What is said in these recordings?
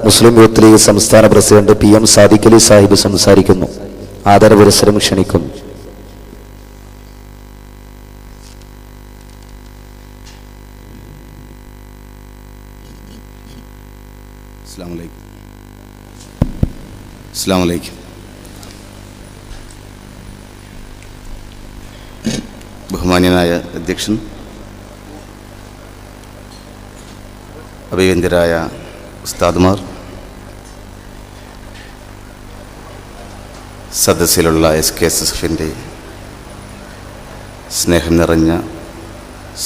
മുസ്ലിം youth league സംസ്ഥാന president PM Sadiq Ali Sahib സംസാരിക്കുന്നു. ആദരപുരസ്സരം ക്ഷണിക്കുന്നു. അസ്സലാമു അലൈക്കും. ബഹുമാന്യനായ അധ്യക്ഷൻ, അഭിവന്ദ്യരായ ഉസ്താദുമാർ, സദസ്സിലുള്ള SKSFന്റെ സ്നേഹം നിറഞ്ഞ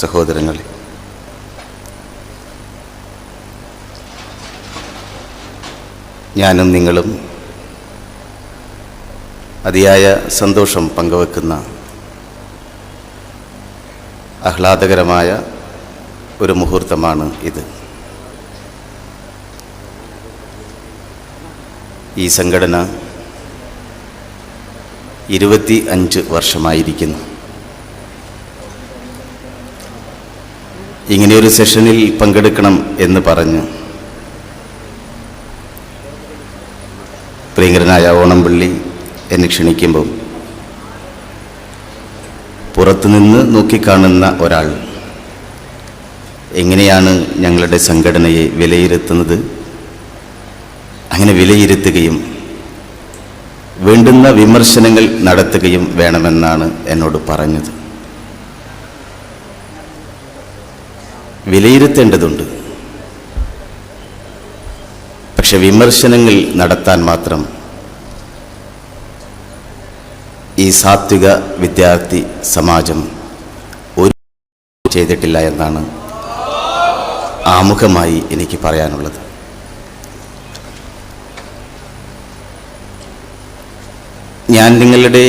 സഹോദരങ്ങളെ, ഞാനും നിങ്ങളും അതിയായ സന്തോഷം പങ്കുവെക്കുന്ന ആഹ്ലാദകരമായ ഒരു മുഹൂർത്തമാണ് ഇത്. ഈ സംഘടന 25 വർഷമായിരിക്കുന്നു. ഇങ്ങനെയൊരു സെഷനിൽ പങ്കെടുക്കണം എന്ന് പറഞ്ഞ് പ്രിയങ്കരനായ ഓണംപള്ളി എന്നെ ക്ഷണിക്കുമ്പോൾ പുറത്തുനിന്ന് നോക്കിക്കാണുന്ന ഒരാൾ എങ്ങനെയാണ് ഞങ്ങളുടെ സംഘടനയെ വിലയിരുത്തുന്നത്, അങ്ങനെ വിലയിരുത്തുകയും വേണ്ടുന്ന വിമർശനങ്ങൾ നടത്തുകയും വേണമെന്നാണ് എന്നോട് പറഞ്ഞത്. വിലയിരുത്തേണ്ടതുണ്ട്, പക്ഷെ വിമർശനങ്ങൾ നടത്താൻ മാത്രം ഈ സാത്വിക വിദ്യാർത്ഥി സമാജം ഒരു ചെയ്തിട്ടില്ല എന്നാണ് ആമുഖമായി എനിക്ക് പറയാനുള്ളത്. ഞാൻ നിങ്ങളുടെ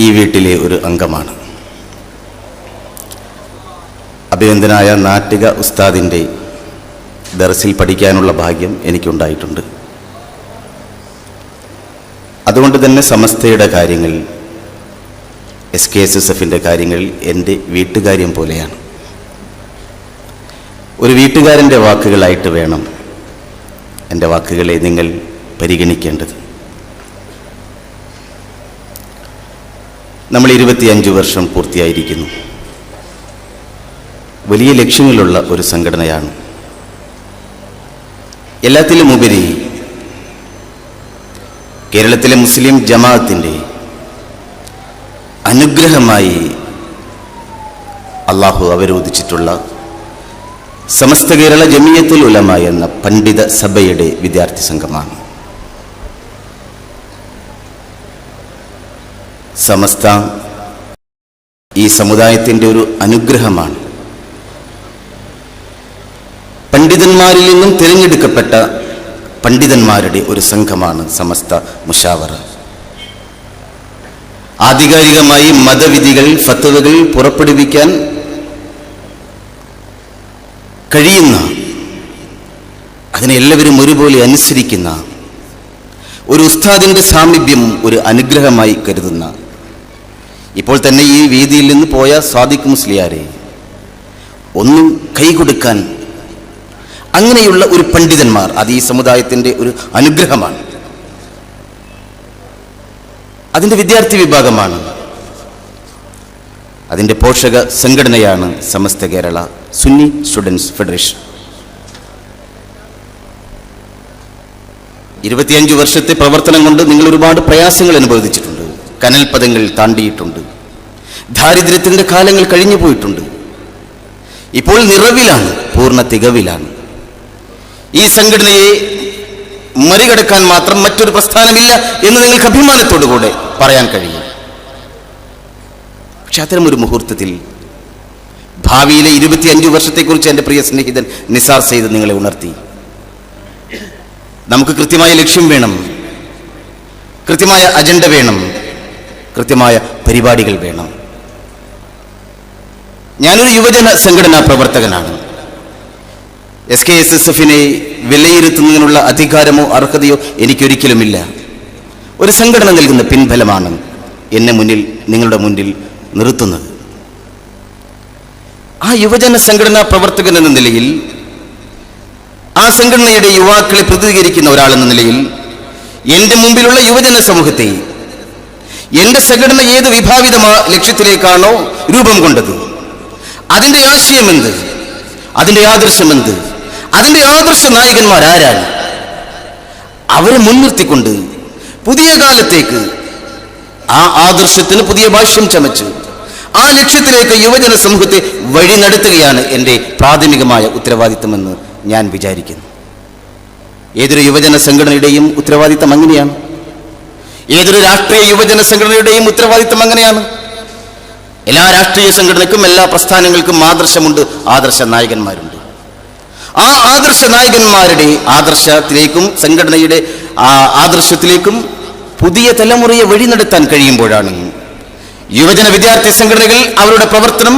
ഈ വീട്ടിലെ ഒരു അംഗമാണ്. അഭിനന്ദനായ നാട്ടിക ഉസ്താദിൻ്റെ ദർസിൽ പഠിക്കാനുള്ള ഭാഗ്യം എനിക്കുണ്ടായിട്ടുണ്ട്. അതുകൊണ്ട് തന്നെ സമസ്തയുടെ കാര്യങ്ങൾ, SKSFന്റെ കാര്യങ്ങൾ എൻ്റെ വീട്ടുകാര്യം പോലെയാണ്. ഒരു വീട്ടുകാരൻ്റെ വാക്കുകളായിട്ട് വേണം എൻ്റെ വാക്കുകളെ നിങ്ങൾ പരിഗണിക്കേണ്ടത്. നമ്മൾ 25 വർഷം പൂർത്തിയായിരിക്കുന്നു. വലിയ ലക്ഷ്യങ്ങളുള്ള ഒരു സംഘടനയാണ്. എല്ലാത്തിലും ഉപരി കേരളത്തിലെ മുസ്ലിം ജമാഅത്തിൻ്റെ അനുഗ്രഹമായി അള്ളാഹു അവരോധിച്ചിട്ടുള്ള സമസ്ത കേരള ജമിയത്തുൽ ഉലമ എന്ന പണ്ഡിത സഭയുടെ വിദ്യാർത്ഥി സംഘമാണ്. സമസ്ത ഈ സമുദായത്തിൻ്റെ ഒരു അനുഗ്രഹമാണ്. പണ്ഡിതന്മാരിൽ നിന്നും തിരഞ്ഞെടുക്കപ്പെട്ട പണ്ഡിതന്മാരുടെ ഒരു സംഘമാണ് സമസ്ത മുഷാവറ. ആധികാരികമായി മതവിധികൾ, ഫത്വകൾ പുറപ്പെടുവിക്കാൻ കഴിയുന്ന, അതിനെ എല്ലാവരും ഒരുപോലെ അനുസരിക്കുന്ന, ഒരു ഉസ്താദിൻ്റെ സാമീപ്യം ഒരു അനുഗ്രഹമായി കരുതുന്ന, ഇപ്പോൾ തന്നെ ഈ വേദിയിൽ നിന്ന് പോയ സാദിഖ് മുസ്ലിയാരെ ഒന്നും കൈകൊടുക്കാൻ അങ്ങനെയുള്ള ഒരു പണ്ഡിതന്മാർ, അത് ഈ സമുദായത്തിൻ്റെ ഒരു അനുഗ്രഹമാണ്. അതിൻ്റെ വിദ്യാർത്ഥി വിഭാഗമാണ്, അതിൻ്റെ പോഷക സംഘടനയാണ് സമസ്ത കേരള സുന്നി സ്റ്റുഡൻസ് ഫെഡറേഷൻ. 25 വർഷത്തെ പ്രവർത്തനം കൊണ്ട് നിങ്ങൾ ഒരുപാട് പ്രയാസങ്ങൾ അനുഭവിച്ചിട്ടുണ്ട്, കനൽപദങ്ങൾ താണ്ടിയിട്ടുണ്ട്, ദാരിദ്ര്യത്തിൻ്റെ കാലങ്ങൾ കഴിഞ്ഞു പോയിട്ടുണ്ട്. ഇപ്പോൾ നിറവിലാണ്, പൂർണ്ണ തികവിലാണ്. ഈ സംഘടനയെ മറികടക്കാൻ മാത്രം മറ്റൊരു പ്രസ്ഥാനമില്ല എന്ന് നിങ്ങൾക്ക് അഭിമാനത്തോടുകൂടെ പറയാൻ കഴിയും. പക്ഷെ അത്തരമൊരു മുഹൂർത്തത്തിൽ ഭാവിയിലെ 25 വർഷത്തെക്കുറിച്ച് എൻ്റെ പ്രിയ സ്നേഹിതൻ നിസാർ സെയ്ദ് നിങ്ങളെ ഉണർത്തി. നമുക്ക് കൃത്യമായ ലക്ഷ്യം വേണം, കൃത്യമായ അജണ്ട വേണം, കൃത്യമായ പരിപാടികൾ വേണം. ഞാനൊരു യുവജന സംഘടനാ പ്രവർത്തകനാണ്. SKSFനെ വിലയിരുത്തുന്നതിനുള്ള അധികാരമോ അർഹതയോ എനിക്കൊരിക്കലുമില്ല. ഒരു സംഘടന നൽകുന്ന പിൻബലമാണ് എന്നെ നിങ്ങളുടെ മുന്നിൽ നിർത്തുന്നത്. ആ യുവജന സംഘടനാ പ്രവർത്തകൻ എന്ന നിലയിൽ ആ സംഘടനയുടെ യുവാക്കളെ പ്രതിനിധീകരിക്കുന്ന ഒരാളെന്ന നിലയിൽ എൻ്റെ മുമ്പിലുള്ള യുവജന സമൂഹത്തെ എൻ്റെ സംഘടന ഏത് വിഭാവിത ലക്ഷ്യത്തിലേക്കാണോ രൂപം കൊണ്ടത്, അതിൻ്റെ ആശയമെന്ത്, അതിൻ്റെ ആദർശമെന്ത്, അതിൻ്റെ ആദർശ നായകന്മാരാരാണ്, അവരെ മുൻനിർത്തിക്കൊണ്ട് പുതിയ കാലത്തേക്ക് ആ ആദർശത്തിന് പുതിയ ഭാഷ്യം ചമച്ച് ആ ലക്ഷ്യത്തിലേക്ക് യുവജന സമൂഹത്തെ വഴി നടത്തുകയാണ് എൻ്റെ പ്രാഥമികമായ ഉത്തരവാദിത്തമെന്ന് ഞാൻ വിചാരിക്കുന്നു. ഏതൊരു യുവജന സംഘടനയുടെയും ഉത്തരവാദിത്തം അങ്ങനെയാണ്. ഏതൊരു രാഷ്ട്രീയ യുവജന സംഘടനയുടെയും ഉത്തരവാദിത്തം അങ്ങനെയാണ്. എല്ലാ രാഷ്ട്രീയ സംഘടനയ്ക്കും എല്ലാ പ്രസ്ഥാനങ്ങൾക്കും ആദർശമുണ്ട്, ആദർശ നായകന്മാരുണ്ട്. ആ ആദർശ നായകന്മാരുടെ ആദർശത്തിലേക്കും സംഘടനയുടെ ആദർശത്തിലേക്കും പുതിയ തലമുറയെ വഴി നടത്താൻ കഴിയുമ്പോഴാണ് യുവജന വിദ്യാർത്ഥി സംഘടനകൾ അവരുടെ പ്രവർത്തനം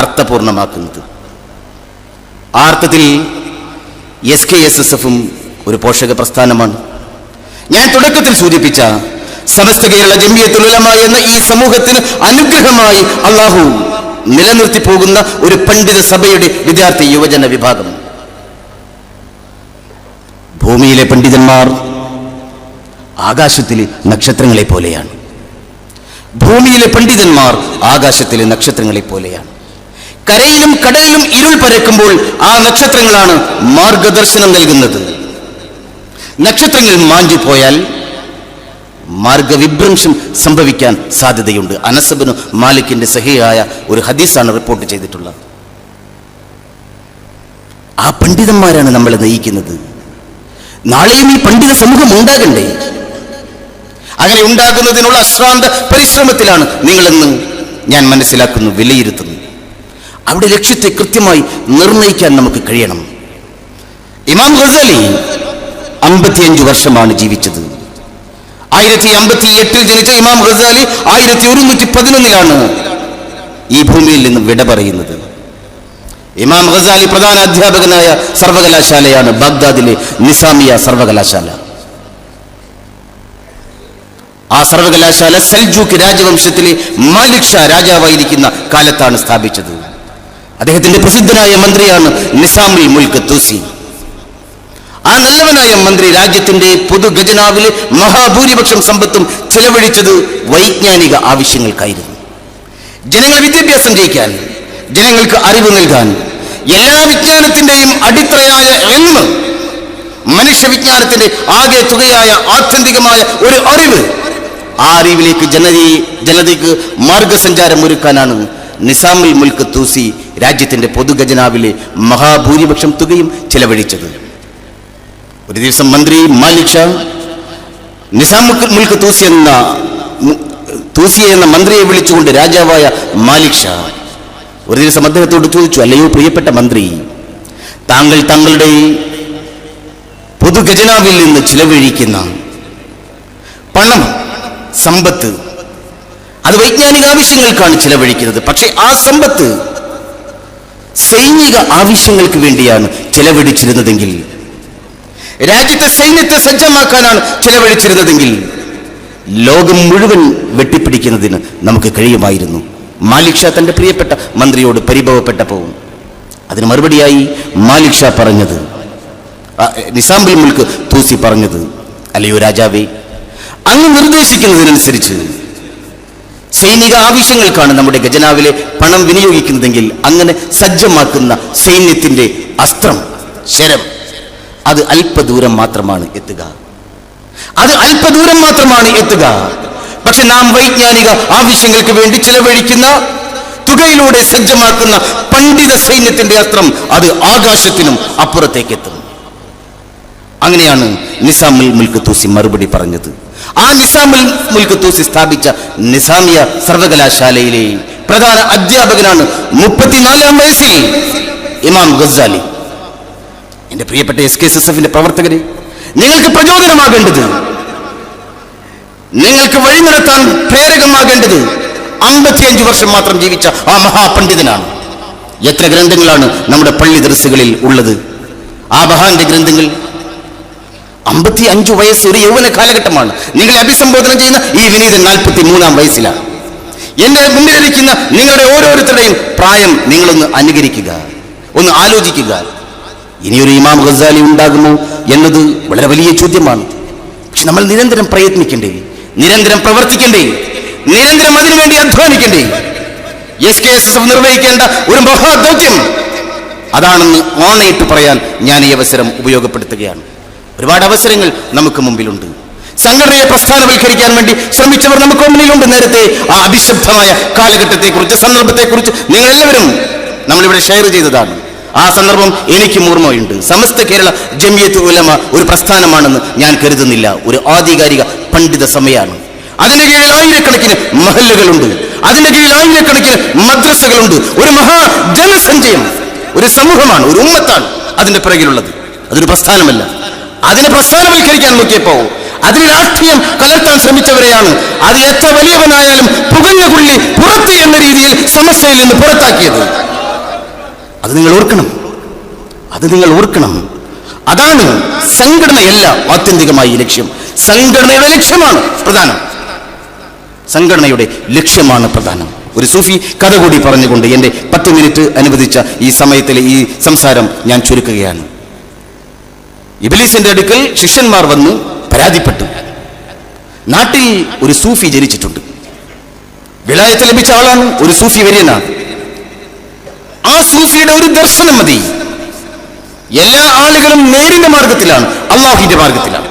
അർത്ഥപൂർണമാക്കുന്നത്. ആ അർത്ഥത്തിൽ SKSSF-ഉം ഒരു പോഷക പ്രസ്ഥാനമാണ്. ഞാൻ തുടക്കത്തിൽ സൂചിപ്പിച്ച സമസ്ത കേരള ജംഇയ്യത്തുൽ ഉലമ എന്ന ഈ സമൂഹത്തിന് അനുഗ്രഹമായി അള്ളാഹു നിലനിർത്തി പോകുന്ന ഒരു പണ്ഡിത സഭയുടെ വിദ്യാർത്ഥി യുവജന വിഭാഗം. ഭൂമിയിലെ പണ്ഡിതന്മാർ ആകാശത്തിലെ നക്ഷത്രങ്ങളെ പോലെയാണ്. ഭൂമിയിലെ പണ്ഡിതന്മാർ ആകാശത്തിലെ നക്ഷത്രങ്ങളെ പോലെയാണ്. കരയിലും കടലിലും ഇരുൾ പരക്കുമ്പോൾ ആ നക്ഷത്രങ്ങളാണ് മാർഗദർശനം നൽകുന്നത്. നക്ഷത്രങ്ങൾ മാഞ്ഞു പോയാൽ മാർഗവിഭ്രംശം സംഭവിക്കാൻ സാധ്യതയുണ്ട്. അനസ് ഇബ്നു മാലിക്കിന്റെ സഹിഹായ ഒരു ഹദീസാണ് റിപ്പോർട്ട് ചെയ്തിട്ടുള്ളത്. ആ പണ്ഡിതന്മാരാണ് നമ്മളെ നയിക്കുന്നത്. നാളെയും ഈ പണ്ഡിത സമൂഹം ഉണ്ടാകണ്ടേ? അങ്ങനെ ഉണ്ടാകുന്നതിനുള്ള അശ്രാന്ത പരിശ്രമത്തിലാണ് നിങ്ങളെന്ന് ഞാൻ മനസ്സിലാക്കുന്നു, വിലയിരുത്തുന്നു. അവിടെ ലക്ഷ്യത്തെ കൃത്യമായി നിർണയിക്കാൻ നമുക്ക് കഴിയണം. ഇമാം ഗസാലി 55 വർഷമാണ് ജീവിച്ചത്. 1058 ജനിച്ച ഇമാം ഗസാലി 1111 ഈ ഭൂമിയിൽ നിന്നും വിട പറയുന്നത്. ഇമാം ഗസാലി പ്രധാന അധ്യാപകനായ സർവകലാശാലയാണ് ബാഗ്ദാദിലെ നിസാമിയ സർവകലാശാല. ആ സർവകലാശാല സൽജൂക്ക് രാജവംശത്തിലെ മാലിക് ഷാ രാജാവായിരിക്കുന്ന കാലത്താണ് സ്ഥാപിച്ചത്. അദ്ദേഹത്തിന്റെ പ്രസിദ്ധനായ മന്ത്രിയാണ് നിസാമുൽ മുൽക്ക് തൂസി. ആ നല്ലവനായ മന്ത്രി രാജ്യത്തിന്റെ പൊതു ഖജനാവിലെ മഹാഭൂരിപക്ഷം സമ്പത്തും ചെലവഴിച്ചത് വൈജ്ഞാനിക ആവശ്യങ്ങൾക്കായിരുന്നു. ജനങ്ങൾ വിദ്യാഭ്യാസം ചെയ്യിക്കാൻ, ജനങ്ങൾക്ക് അറിവ് നൽകാൻ, എല്ലാ വിജ്ഞാനത്തിന്റെയും അടിത്തറയായ ഇൽമ്, മനുഷ്യ വിജ്ഞാനത്തിന്റെ ആകെ തുകയായ ആത്യന്തികമായ ഒരു അറിവ്, ആ അറിവിലേക്ക് ജനതയ്ക്ക് മാർഗസഞ്ചാരം ഒരുക്കാനാണ് നിസാമുൽ മുൽക്ക് തൂസി രാജ്യത്തിന്റെ പൊതു ഖജനാവിലെ മഹാഭൂരിപക്ഷം തുകയും ചെലവഴിച്ചത്. ഒരു ദിവസം മന്ത്രി മാലിക് ഷാ നിസാമുൽ മുൽക്ക് തൂസിയെ എന്ന മന്ത്രിയെ വിളിച്ചുകൊണ്ട് രാജാവായ മാലിക് ഷാ ഒരു ദിവസം അദ്ദേഹത്തോട് ചോദിച്ചു, അല്ലയോ പ്രിയപ്പെട്ട മന്ത്രി, താങ്കൾ തങ്ങളുടെ പൊതു ഖജനാവിൽ നിന്ന് ചിലവഴിക്കുന്ന പണം, സമ്പത്ത്, അത് വൈജ്ഞാനിക ആവശ്യങ്ങൾക്കാണ് ചിലവഴിക്കുന്നത്. പക്ഷേ ആ സമ്പത്ത് സൈനിക ആവശ്യങ്ങൾക്ക് വേണ്ടിയാണ് ചിലവഴിച്ചിരുന്നതെങ്കിൽ, രാജ്യത്തെ സൈന്യത്തെ സജ്ജമാക്കാനാണ് ചിലവഴിച്ചിരുന്നതെങ്കിൽ ലോകം മുഴുവൻ വെട്ടിപ്പിടിക്കുന്നതിന് നമുക്ക് കഴിയുമായിരുന്നു. മാലിക് ഷാ തന്റെ പ്രിയപ്പെട്ട മന്ത്രിയോട് പരിഭവപ്പെട്ടപ്പോൾ അതിന് മറുപടിയായി മാലിക് ഷാ പറഞ്ഞത്, നിസാമുൽ മുൽക്ക് തൂസി പറഞ്ഞത്, അല്ലയോ രാജാവേ, അങ്ങ് നിർദ്ദേശിക്കുന്നതിനനുസരിച്ച് സൈനിക ആവശ്യങ്ങൾക്കാണ് നമ്മുടെ ഖജനാവിലെ പണം വിനിയോഗിക്കുന്നതെങ്കിൽ അങ്ങനെ സജ്ജമാക്കുന്ന സൈന്യത്തിന്റെ അസ്ത്രം, ശരം, അത് അല്പദൂരം മാത്രമാണ് എത്തുക. അത് അല്പദൂരം മാത്രമാണ് എത്തുക. പക്ഷെ നാം വൈജ്ഞാനിക ആവശ്യങ്ങൾക്ക് വേണ്ടി ചിലവഴിക്കുന്ന തുകയിലൂടെ സജ്ജമാക്കുന്ന പണ്ഡിത സൈന്യത്തിന്റെ അസ്ത്രം അത് ആകാശത്തിനും അപ്പുറത്തേക്ക് എത്തും. അങ്ങനെയാണ് നിസാമുൽ മുൽക്ക് തൂസി മറുപടി പറഞ്ഞത്. ആ നിസാമുൽ മുൽക്ക് തൂസി സ്ഥാപിച്ച നിസാമിയ സർവകലാശാലയിലെ പ്രധാന അധ്യാപകനാണ് 34-ാം വയസ്സിൽ ഇമാം ഗസാലി. എന്റെ പ്രിയപ്പെട്ട SKSSF-ന്റെ പ്രവർത്തകരെ, നിങ്ങൾക്ക് പ്രചോദനമാകേണ്ടത്, നിങ്ങൾക്ക് വഴി നടത്താൻ പ്രേരകമാകേണ്ടത് 55 വർഷം മാത്രം ജീവിച്ച ആ മഹാപണ്ഡിതനാണ്. എത്ര ഗ്രന്ഥങ്ങളാണ് നമ്മുടെ പള്ളി ദർസുകളിൽ ഉള്ളത്? ആ മഹാന്റെ ഗ്രന്ഥങ്ങൾ 55 വയസ്സ് ഒരു യൗവന കാലഘട്ടമാണ്. നിങ്ങളെ അഭിസംബോധന ചെയ്യുന്ന ഈ വിനീതൻ 43-ാം വയസ്സിലാണ്. എന്റെ മുന്നിലിരിക്കുന്ന നിങ്ങളുടെ ഓരോരുത്തരുടെയും പ്രായം നിങ്ങളൊന്ന് അനുകരിക്കുക, ഒന്ന് ആലോചിക്കുക. ഇനിയൊരു ഇമാം ഗസാലി ഉണ്ടാകുമോ എന്നത് വളരെ വലിയ ചോദ്യമാണ്. പക്ഷെ നമ്മൾ നിരന്തരം പ്രയത്നിക്കണ്ടേ, നിരന്തരം പ്രവർത്തിക്കണ്ടേ, നിരന്തരം അതിനുവേണ്ടി അധ്വാനിക്കണ്ടേ? SKSSF നിർവഹിക്കേണ്ട ഒരു മഹാദൗത്യം അതാണെന്ന് ഓണയിട്ട് പറയാൻ ഞാൻ ഈ അവസരം ഉപയോഗപ്പെടുത്തുകയാണ്. ഒരുപാട് അവസരങ്ങൾ നമുക്ക് മുമ്പിലുണ്ട്. സംഘടനയെ പ്രസ്ഥാനവൽക്കരിക്കാൻ വേണ്ടി ശ്രമിച്ചവർ നമുക്ക് മുന്നിലുണ്ട്. നേരത്തെ ആ അഭിശബ്ദമായ കാലഘട്ടത്തെക്കുറിച്ച്, സന്ദർഭത്തെക്കുറിച്ച് നിങ്ങളെല്ലാവരും നമ്മളിവിടെ ഷെയർ ചെയ്തതാണ്. ആ സന്ദർഭം എനിക്കും ഓർമ്മയുണ്ട്. സമസ്ത കേരള ജമിയത്ത് ഉലമ ഒരു പ്രസ്ഥാനമാണെന്ന് ഞാൻ കരുതുന്നില്ല. ഒരു ആധികാരിക പണ്ഡിത സമയമാണ്. അതിന്റെ കീഴിൽ ആയിരക്കണക്കിന് മഹല്ലുകളുണ്ട്, അതിന്റെ കീഴിൽ ആയിരക്കണക്കിന് മദ്രസകളുണ്ട്. ഒരു മഹാ ജനസഞ്ചയം, ഒരു സമൂഹമാണ്, ഒരു ഉമ്മത്താണ് അതിന്റെ പിറകിലുള്ളത്. അതൊരു പ്രസ്ഥാനമല്ല. അതിനെ പ്രസ്ഥാനവൽക്കരിക്കാൻ നോക്കിയപ്പോ അതിൽ രാഷ്ട്രീയം കലർത്താൻ ശ്രമിച്ചവരെയാണ് അത് എത്ര വലിയവനായാലും പുകഞ്ഞ പുള്ളി പുറത്ത് എന്ന രീതിയിൽ സമസ്യയിൽ നിന്ന് പുറത്താക്കിയത്. അത് നിങ്ങൾ ഓർക്കണം, അത് നിങ്ങൾ ഓർക്കണം. അതാണ് സംഘടനയല്ല ആത്യന്തികമായി ലക്ഷ്യം. സംഘടനയുടെ ലക്ഷ്യമാണ് പ്രധാനം, സംഘടനയുടെ ലക്ഷ്യമാണ് പ്രധാനം. ഒരു സൂഫി കഥ കൂടി പറഞ്ഞുകൊണ്ട് എൻ്റെ 10 മിനിറ്റ് അനുവദിച്ച ഈ സമയത്തിലെ ഈ സംസാരം ഞാൻ ചുരുക്കുകയാണ്. ഇബ്ലീസിന്റെ അടുക്കൽ ശിഷ്യന്മാർ വന്ന് പരാതിപ്പെട്ടു. നാട്ടിൽ ഒരു സൂഫി ജനിച്ചിട്ടുണ്ട്, വിലായത്ത് ലഭിച്ച ആളാണ്, ഒരു സൂഫി വര്യനാണ്. ആ സൂഫിയുടെ ഒരു ദർശനം മതി. എല്ലാ ആളുകളും നേരിന്റെ മാർഗത്തിലാണ്, അള്ളാഹുവിന്റെ മാർഗത്തിലാണ്.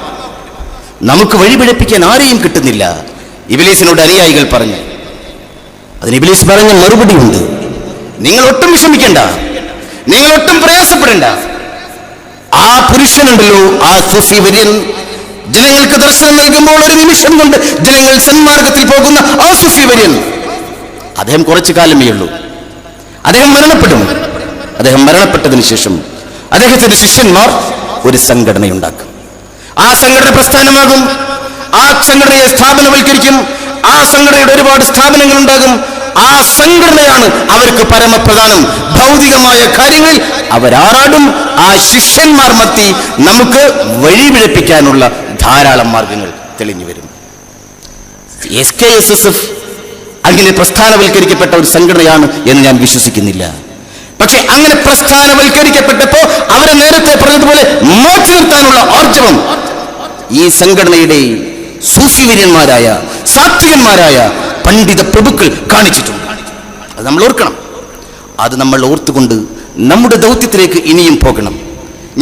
നമുക്ക് വഴിപിഴപ്പിക്കാൻ ആരെയും കിട്ടുന്നില്ല. ഇബ്ലീസിനോട് അനുയായികൾ പറഞ്ഞു. അതിന് ഇബ്ലീസ് പറഞ്ഞ മറുപടിയുണ്ട്. നിങ്ങൾ ഒട്ടും വിഷമിക്കണ്ട, നിങ്ങൾ ഒട്ടും പ്രയാസപ്പെടേണ്ട. ആ പുരുഷനുണ്ടല്ലോ, ആ സൂഫി വര്യൻ, ജനങ്ങൾക്ക് ദർശനം നൽകുമ്പോൾ ഒരു നിമിഷം കൊണ്ട് ജനങ്ങൾ സന്മാർഗത്തിൽ പോകുന്ന ആ സൂഫി വര്യൻ, അദ്ദേഹം കുറച്ചു കാലമേ ഉള്ളൂ. അദ്ദേഹം മരണപ്പെടും. അദ്ദേഹം മരണപ്പെട്ടതിന് ശേഷം അദ്ദേഹത്തിന്റെ ശിഷ്യന്മാർ ഒരു സംഘടനയുണ്ടാക്കും. ആ സംഘടന പ്രസ്ഥാനമാകും. ആ സംഘടനയെ സ്ഥാപനവൽക്കരിക്കും. ആ സംഘടനയുടെ ഒരുപാട് സ്ഥാപനങ്ങൾ ഉണ്ടാകും. ആ സംഘടനയാണ് അവർക്ക് പരമപ്രധാനം. ഭൗതികമായ കാര്യങ്ങളിൽ അവരാറാടും. ആ ശിഷ്യന്മാർ മത്തി നമുക്ക് വഴിപിഴപ്പിക്കാനുള്ള ധാരാളം മാർഗങ്ങൾ തെളിഞ്ഞു വരും. SKSSF അങ്ങനെ പ്രസ്ഥാനവൽക്കരിക്കപ്പെട്ട ഒരു സംഘടനയാണ് എന്ന് ഞാൻ വിശ്വസിക്കുന്നില്ല. പക്ഷെ അങ്ങനെ പ്രസ്ഥാനവൽക്കരിക്കപ്പെട്ടപ്പോ അവരെ നേരത്തെ പറഞ്ഞതുപോലെ മാറ്റി നിർത്താനുള്ള ആർജവം ഈ സംഘടനയുടെ സൂഫിവര്യന്മാരായ സാത്വികന്മാരായ പണ്ഡിത പ്രഭുക്കൾ കാണിച്ചിട്ടുണ്ട്. അത് നമ്മൾ ഓർക്കണം. അത് നമ്മൾ ഓർത്തുകൊണ്ട് നമ്മുടെ ദൗത്യത്തിലേക്ക് ഇനിയും പോകണം.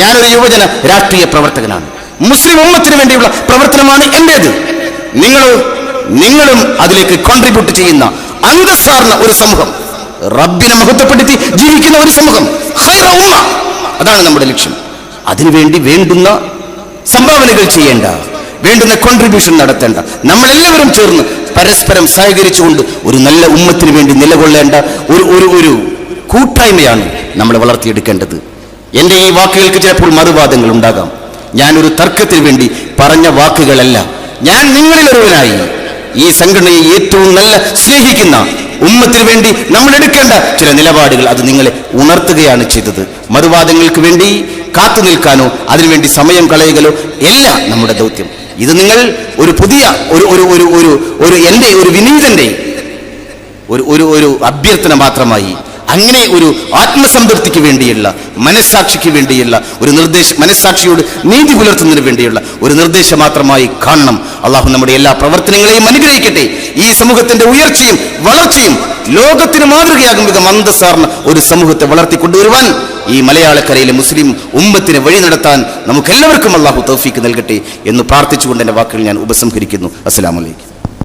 ഞാനൊരു യുവജന രാഷ്ട്രീയ പ്രവർത്തകനാണ്. മുസ്ലിം ഉമ്മത്തിന് വേണ്ടിയുള്ള പ്രവർത്തനമാണ് എന്റേത്. നിങ്ങളും അതിലേക്ക് കോൺട്രിബ്യൂട്ട് ചെയ്യുന്ന അന്തസ്സാർന്ന ഒരു സമൂഹം, റബ്ബിനെ മഹത്വപ്പെടുത്തി ജീവിക്കുന്ന ഒരു സമൂഹം, ഖൈറ ഉമ്മ, അതാണ് നമ്മുടെ ലക്ഷ്യം. അതിനുവേണ്ടി വേണ്ടുന്ന സംഭാവനകൾ ചെയ്യേണ്ട, വേണ്ടുന്ന കോൺട്രിബ്യൂഷൻ നടത്തേണ്ട, നമ്മളെല്ലാവരും ചേർന്ന് പരസ്പരം സഹകരിച്ചുകൊണ്ട് ഒരു നല്ല ഉമ്മത്തിന് വേണ്ടി നിലകൊള്ളേണ്ട ഒരു കൂട്ടായ്മയാണ് നമ്മൾ വളർത്തിയെടുക്കേണ്ടത്. എൻ്റെ ഈ വാക്കുകൾക്ക് ചിലപ്പോൾ മറുവാദങ്ങൾ ഉണ്ടാകാം. ഞാനൊരു തർക്കത്തിന് വേണ്ടി പറഞ്ഞ വാക്കുകളല്ല. ഞാൻ നിങ്ങളിലൊരുവനായി ഈ സംഘടനയെ ഏറ്റവും നല്ല സ്നേഹിക്കുന്ന ഉമ്മത്തിന് വേണ്ടി നമ്മൾ എടുക്കേണ്ട ചില നിലപാടുകൾ അത് നിങ്ങളെ ഉണർത്തുകയാണ് ചെയ്തത്. മറുവാദങ്ങൾക്ക് വേണ്ടി കാത്തു നിൽക്കാനോ അതിനുവേണ്ടി സമയം കളയുകയോ അല്ല നമ്മുടെ ദൗത്യം. ഇത് നിങ്ങൾ ഒരു പുതിയ എൻ്റെ ഒരു വിനീതന്റെ ഒരു അഭ്യർത്ഥന മാത്രമായി, അങ്ങനെ ഒരു ആത്മസംതൃപ്തിക്ക് വേണ്ടിയുള്ള, മനസ്സാക്ഷിക്ക് വേണ്ടിയുള്ള ഒരു നിർദ്ദേശം, മനസ്സാക്ഷിയോട് നീതി പുലർത്തുന്നതിന് വേണ്ടിയുള്ള ഒരു നിർദ്ദേശം മാത്രമായി കാണണം. അള്ളാഹു നമ്മുടെ എല്ലാ പ്രവർത്തനങ്ങളെയും അനുഗ്രഹിക്കട്ടെ. ഈ സമൂഹത്തിന്റെ ഉയർച്ചയും വളർച്ചയും ലോകത്തിന് മാതൃകയാകും വിധം അന്തസ്സാർന്ന ഒരു സമൂഹത്തെ വളർത്തിക്കൊണ്ടുവരുവാൻ ഈ മലയാളക്കരയിലെ മുസ്ലിം ഉമ്മത്തിനെ വഴി നടത്താൻ നമുക്കെല്ലാവർക്കും അള്ളാഹു തൗഫീക്ക് നൽകട്ടെ എന്ന് പ്രാർത്ഥിച്ചുകൊണ്ട് എൻ്റെ വാക്കുകൾ ഞാൻ ഉപസംഹരിക്കുന്നു. അസ്സലാമു അലൈക്കും.